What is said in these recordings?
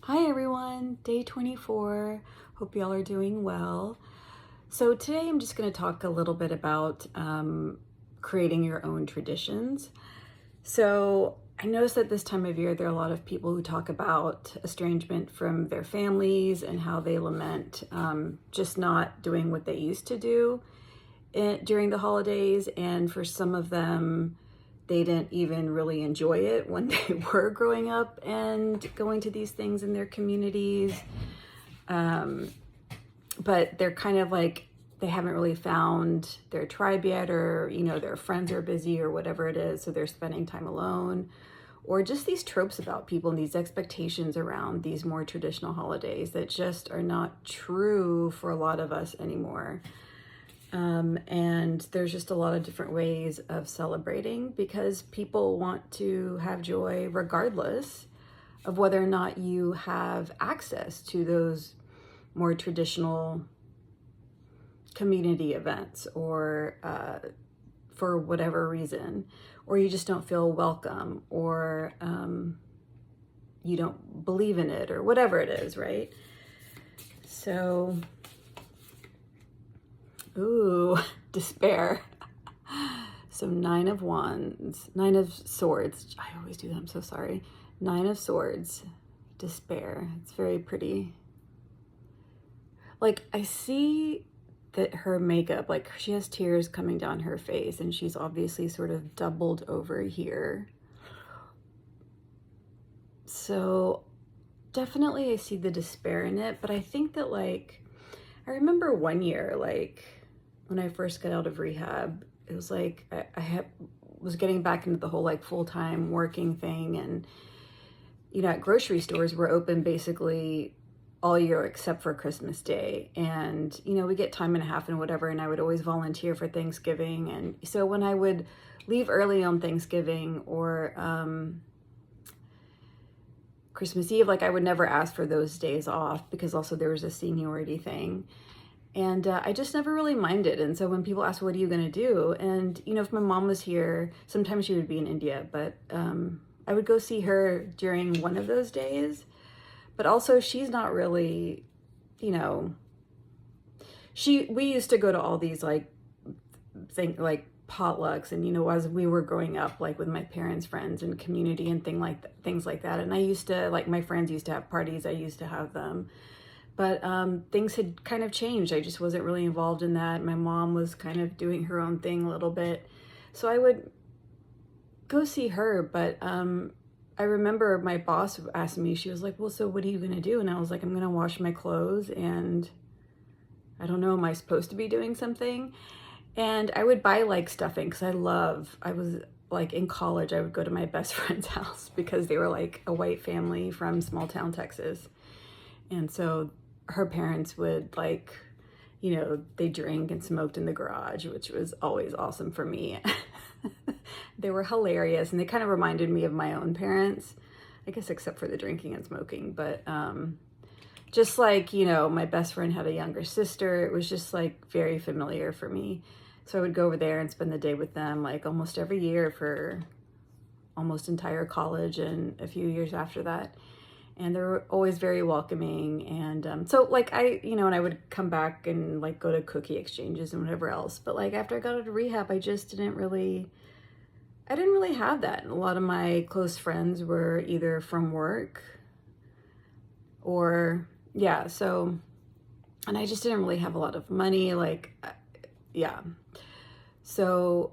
Hi everyone, day 24. Hope y'all are doing well. So today I'm just going to talk a little bit about creating your own traditions. So I noticed that this time of year there are a lot of people who talk about estrangement from their families and how they lament just not doing what they used to do during the holidays. And for some of them, they didn't even really enjoy it when they were growing up and going to these things in their communities. But they're kind of like, they haven't really found their tribe yet, or, their friends are busy or whatever it is. So they're spending time alone, or just these tropes about people and these expectations around these more traditional holidays that just are not true for a lot of us anymore. And there's just a lot of different ways of celebrating because people want to have joy regardless of whether or not you have access to those more traditional community events, or for whatever reason, or you just don't feel welcome, or you don't believe in it, or whatever it is, right? So, ooh, despair. So 9 of Wands, 9 of Swords. I always do that, I'm so sorry. 9 of Swords, despair. It's very pretty. Like, I see that her makeup, like she has tears coming down her face and she's obviously sort of doubled over here. So definitely I see the despair in it, but I think that, like, I remember one year, like when I first got out of rehab, it was like was getting back into the whole like full-time working thing, and at grocery stores we're open basically all year except for Christmas Day. And, we get time and a half and whatever. And I would always volunteer for Thanksgiving. And so when I would leave early on Thanksgiving or Christmas Eve, like I would never ask for those days off because also there was a seniority thing. And I just never really minded. And so when people ask, what are you going to do? And, if my mom was here, sometimes she would be in India, but I would go see her during one of those days. But also she's not really, we used to go to all these like potlucks, and as we were growing up, like with my parents' friends and community and things like that. And I used to, like, my friends used to have parties, I used to have them. But things had kind of changed. I just wasn't really involved in that. My mom was kind of doing her own thing a little bit. So I would go see her, but I remember my boss asked me, she was like, well, so what are you going to do? And I was like, I'm going to wash my clothes, and I don't know, am I supposed to be doing something? And I would buy like stuffing because I was like in college, I would go to my best friend's house because they were like a white family from small town Texas. And so her parents would like, they drank and smoked in the garage, which was always awesome for me. They were hilarious, and they kind of reminded me of my own parents, I guess, except for the drinking and smoking. But just like, my best friend had a younger sister, it was just like very familiar for me. So I would go over there and spend the day with them like almost every year for almost entire college and a few years after that. And they were always very welcoming. And so like and I would come back and like go to cookie exchanges and whatever else. But like after I got out of rehab, I didn't really have that. And a lot of my close friends were either from work or, yeah, so, and I just didn't really have a lot of money, like, yeah. So,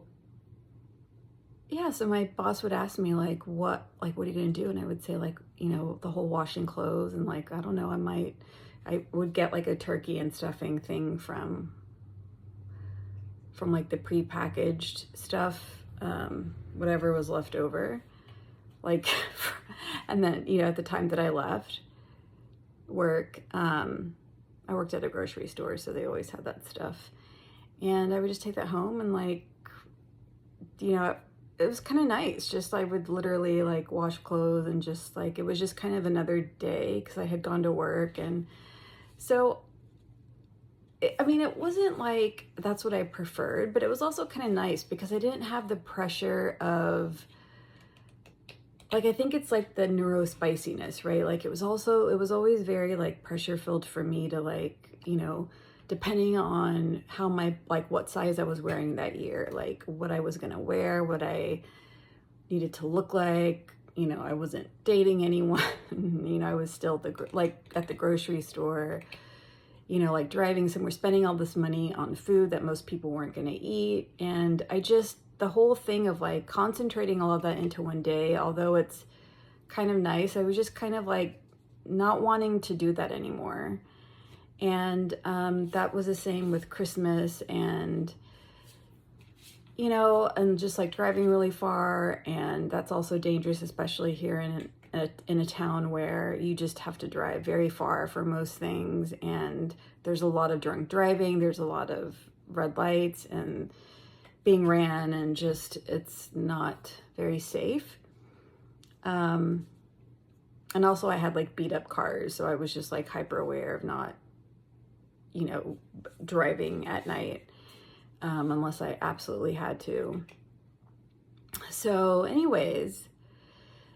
yeah, so my boss would ask me, like, what are you gonna do? And I would say, like, the whole washing clothes, and like, I don't know, I would get like a turkey and stuffing thing from like the prepackaged stuff, whatever was left over, like, and then, at the time that I left work, I worked at a grocery store, so they always had that stuff. And I would just take that home and like, it was kind of nice. Just I would literally like wash clothes and just like, it was just kind of another day because I had gone to work. And so, it wasn't like that's what I preferred, but it was also kind of nice because I didn't have the pressure of like, I think it's like the neurospiciness, right? Like it was always very like pressure filled for me to like, depending on how like what size I was wearing that year, like what I was going to wear, what I needed to look like. I wasn't dating anyone. I was still like at the grocery store, like driving somewhere, spending all this money on food that most people weren't going to eat. And the whole thing of like concentrating all of that into one day, although it's kind of nice, I was just kind of like not wanting to do that anymore. And that was the same with Christmas and, and just like driving really far. And that's also dangerous, especially here in a town where you just have to drive very far for most things. And there's a lot of drunk driving. There's a lot of red lights and being ran, and just, it's not very safe. And also I had like beat up cars. So I was just like hyper aware of not, driving at night, unless I absolutely had to. So anyways,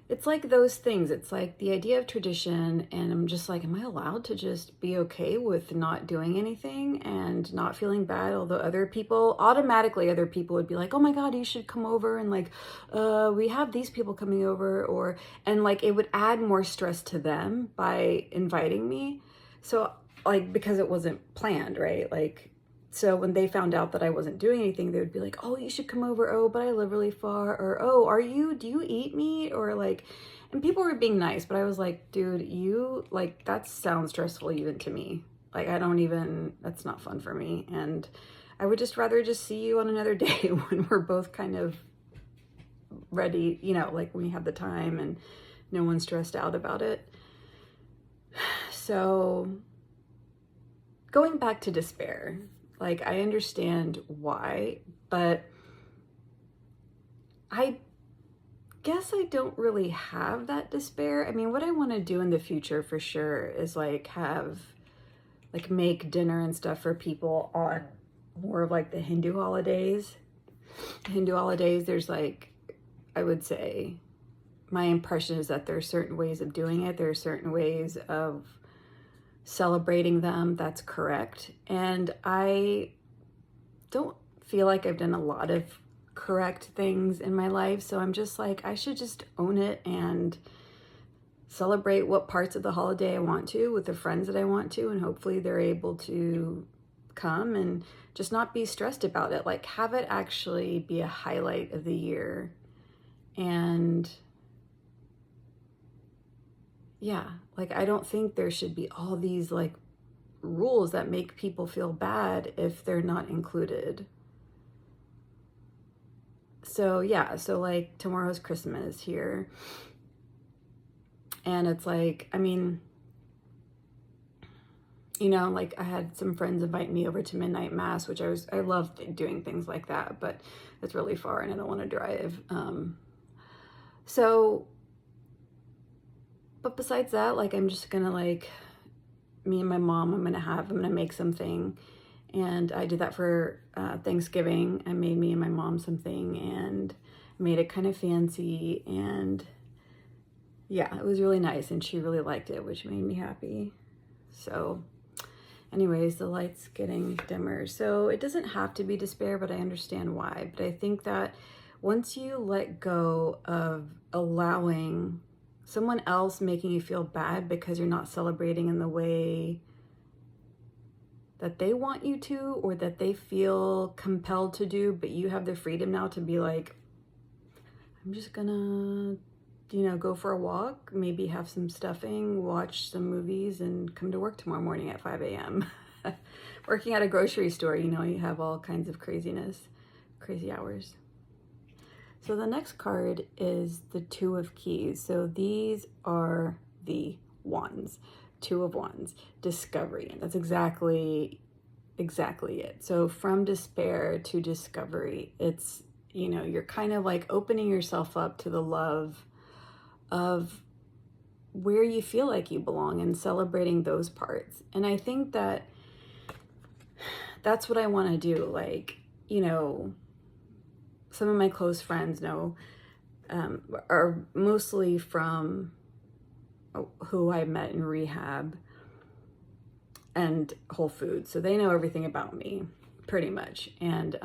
it's like those things. It's like the idea of tradition, and I'm just like, am I allowed to just be okay with not doing anything and not feeling bad? Although other people would be like, oh my God, you should come over, and like, we have these people coming over, and like it would add more stress to them by inviting me. So like, because it wasn't planned, right? Like, so when they found out that I wasn't doing anything, they would be like, oh, you should come over. Oh, but I live really far. Or, oh, do you eat meat? Or like, and people were being nice, but I was like, dude, that sounds stressful even to me. Like, that's not fun for me. And I would just rather just see you on another day when we're both kind of ready, like when we have the time and no one's stressed out about it. So going back to despair, like, I understand why, but I guess I don't really have that despair. I mean, what I want to do in the future for sure is like make dinner and stuff for people on more of like the Hindu holidays. There's like, I would say my impression is that there are certain ways of doing it. There are certain ways of celebrating them. That's correct. And I don't feel like I've done a lot of correct things in my life. So I'm just like, I should just own it and celebrate what parts of the holiday I want to with the friends that I want to. And hopefully they're able to come and just not be stressed about it. Like, have it actually be a highlight of the year. And yeah, like, I don't think there should be all these like rules that make people feel bad if they're not included. So yeah, so like tomorrow's Christmas here. And it's like, I mean, like I had some friends invite me over to midnight mass, which I love doing things like that, but it's really far and I don't want to drive. But besides that, like, I'm just gonna like, me and my mom, I'm gonna make something. And I did that for Thanksgiving. I made me and my mom something and made it kind of fancy. And yeah, it was really nice. And she really liked it, which made me happy. So anyways, the light's getting dimmer. So it doesn't have to be despair, but I understand why. But I think that once you let go of allowing someone else making you feel bad because you're not celebrating in the way that they want you to, or that they feel compelled to do, but you have the freedom now to be like, I'm just gonna, go for a walk, maybe have some stuffing, watch some movies, and come to work tomorrow morning at 5 a.m. Working at a grocery store, you have all kinds of craziness, crazy hours. So the next card is the Two of Keys. So these are the wands. Two of Wands, discovery. And that's exactly it. So from despair to discovery, it's, you're kind of like opening yourself up to the love of where you feel like you belong and celebrating those parts. And I think that that's what I want to do. Like, some of my close friends know are mostly from who I met in rehab and Whole Foods. So they know everything about me pretty much. And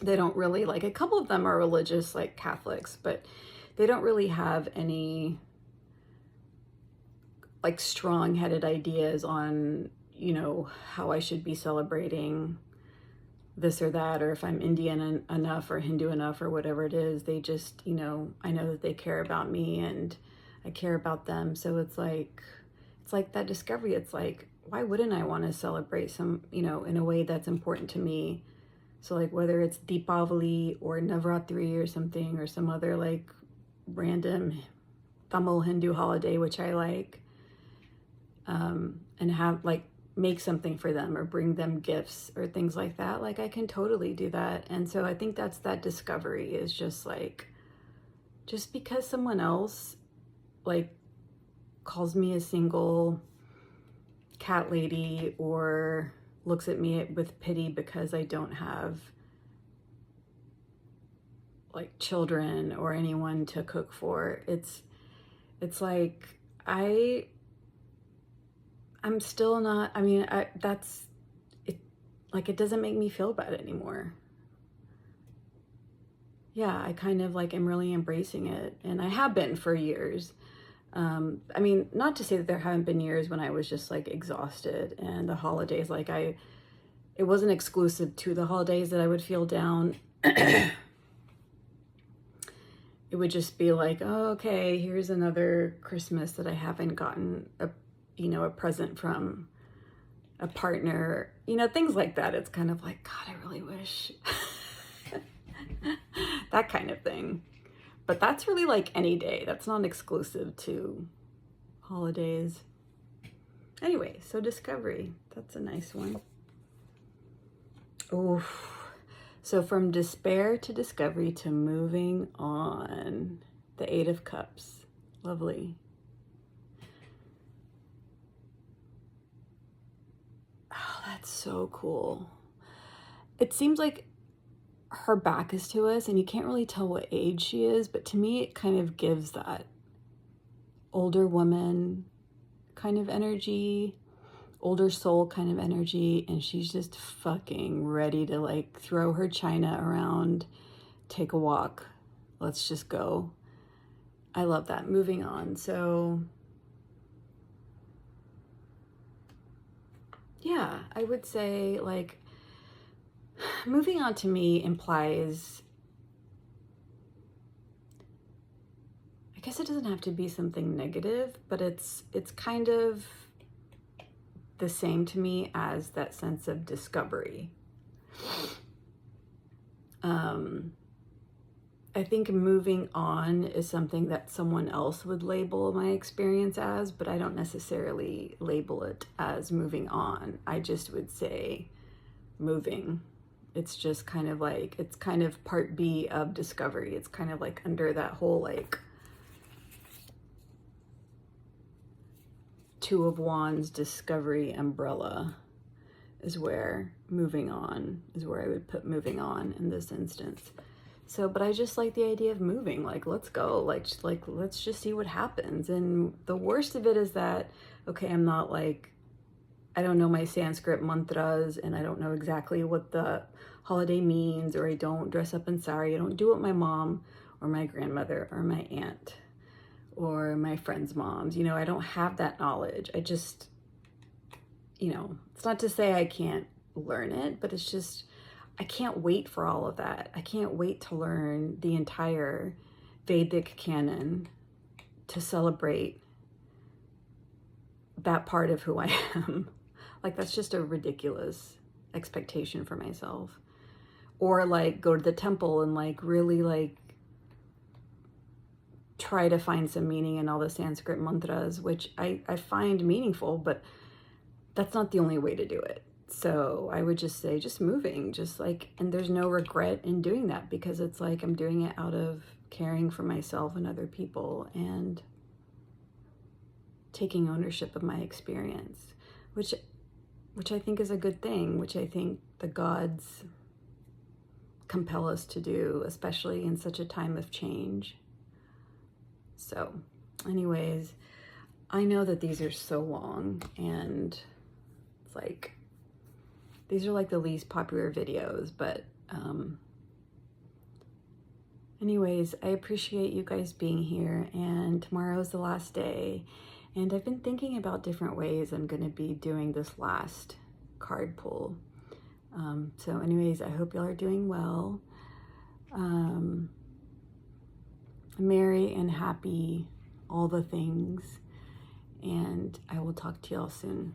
they don't really, like, a couple of them are religious, like Catholics, but they don't really have any like strong-headed ideas on, you know, how I should be celebrating this or that, or if I'm Indian enough or Hindu enough or whatever it is. They just, you know, I know that they care about me and I care about them. So it's like that discovery. It's like, why wouldn't I want to celebrate some, you know, in a way that's important to me? So like whether it's Deepavali or Navratri or something, or some other like random Tamil Hindu holiday, which I like, and have like make something for them or bring them gifts or things like that. Like I can totally do that. And so I think that's that discovery, is just like, just because someone else like calls me a single cat lady or looks at me with pity because I don't have like children or anyone to cook for, it's like I'm still not, I mean, that's it, like it doesn't make me feel bad anymore. Yeah, I kind of like am really embracing it, and I have been for years. I mean, not to say that there haven't been years when I was just like exhausted, and the holidays, like it wasn't exclusive to the holidays that I would feel down. It would just be like, oh, okay, here's another Christmas that I haven't gotten a, you know, a present from a partner, you know, things like that. It's kind of like, God, I really wish. That kind of thing. But that's really like any day. That's not exclusive to holidays. Anyway, so discovery. That's a nice one. Oof. So from despair to discovery to moving on. The Eight of Cups. Lovely. Oh, that's so cool. It seems like her back is to us and you can't really tell what age she is, but to me it kind of gives that older woman kind of energy, older soul kind of energy, and she's just fucking ready to like throw her china around, take a walk, let's just go. I love that. Moving on. So yeah, I would say like moving on to me implies, I guess it doesn't have to be something negative, but it's kind of the same to me as that sense of discovery. I think moving on is something that someone else would label my experience as, but I don't necessarily label it as moving on. I just would say moving. It's just kind of like, it's kind of part B of discovery. It's kind of like under that whole like Two of Wands discovery umbrella is where moving on is where I would put moving on in this instance. So, but I just like the idea of moving, like, let's go, like, let's just see what happens. And the worst of it is that, okay, I'm not like, I don't know my Sanskrit mantras and I don't know exactly what the holiday means, or I don't dress up in sari. I don't do what my mom or my grandmother or my aunt or my friends' moms, you know, I don't have that knowledge. I just, you know, it's not to say I can't learn it, but it's just, I can't wait for all of that. I can't wait to learn the entire Vedic canon to celebrate that part of who I am. Like, that's just a ridiculous expectation for myself. Or like go to the temple and like really like try to find some meaning in all the Sanskrit mantras, which I find meaningful, but that's not the only way to do it. So I would just say, just moving, just like, and there's no regret in doing that, because it's like I'm doing it out of caring for myself and other people and taking ownership of my experience, which I think is a good thing, which I think the gods compel us to do, especially in such a time of change. So anyways, I know that these are so long, and it's like, these are like the least popular videos, but anyways, I appreciate you guys being here, and tomorrow's the last day, and I've been thinking about different ways I'm going to be doing this last card pull. So anyways, I hope y'all are doing well. Merry and happy, all the things, and I will talk to y'all soon.